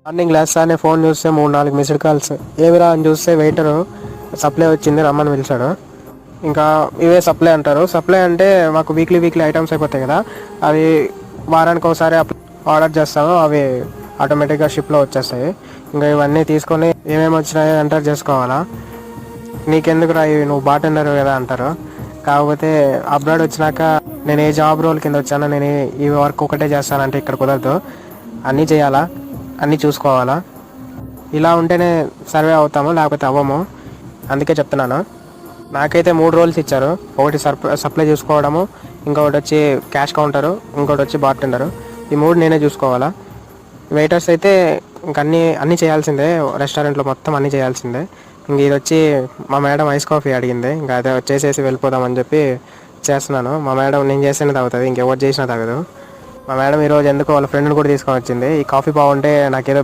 Morning లేస్తానే phone చూస్తే 3-4 missed calls. ఏమిరా అని చూస్తే వెయిటరు సప్లై వచ్చింది రమ్మని పిలిచాడు. ఇంకా ఇవే సప్లై అంటారు. సప్లై అంటే మాకు వీక్లీ ఐటమ్స్ అయిపోతాయి కదా, అవి వారానికి ఒకసారి ఆర్డర్ చేస్తాము, అవి ఆటోమేటిక్గా షిప్లో వచ్చేస్తాయి. ఇంకా ఇవన్నీ తీసుకొని ఏమేమి వచ్చినాయో ఎంటర్ చేసుకోవాలా. నీకెందుకు రా ఇవి, నువ్వు బాటెండర్ కదా అంటారు. కాకపోతే అబ్రాడ్ వచ్చినాక నేను ఏ జాబ్ రోల్ కింద వచ్చానో, నేను ఈ వర్క్ ఒకటే చేస్తానంటే ఇక్కడ కుదరదు. అన్నీ చేయాలా, అన్నీ చూసుకోవాలా. ఇలా ఉంటేనే సర్వే అవుతాము, లేకపోతే అవ్వము. అందుకే చెప్తున్నాను. నాకైతే 3 రోల్స్ ఇచ్చారు. ఒకటి సప్లై చూసుకోవడము, ఇంకొకటి వచ్చి క్యాష్ కౌంటరు, ఇంకొకటి వచ్చి బార్టెండరు. ఈ 3 నేనే చూసుకోవాలా. వెయిటర్స్ అయితే ఇంక అన్నీ చేయాల్సిందే, రెస్టారెంట్లో మొత్తం అన్నీ చేయాల్సిందే. ఇంక ఇది వచ్చి మా మేడం ఐస్ కాఫీ అడిగింది, ఇంకా అదే వచ్చేసేసి వెళ్ళిపోదామని చెప్పి చేస్తున్నాను. మా మేడం నేను చేస్తేనే తాగుతుంది, ఇంకెవరు చేసినా తాగదు. మా మేడం ఈరోజు ఎందుకో వాళ్ళ ఫ్రెండ్ని కూడా తీసుకొని వచ్చింది. ఈ కాఫీ బాగుంటే నాకేదో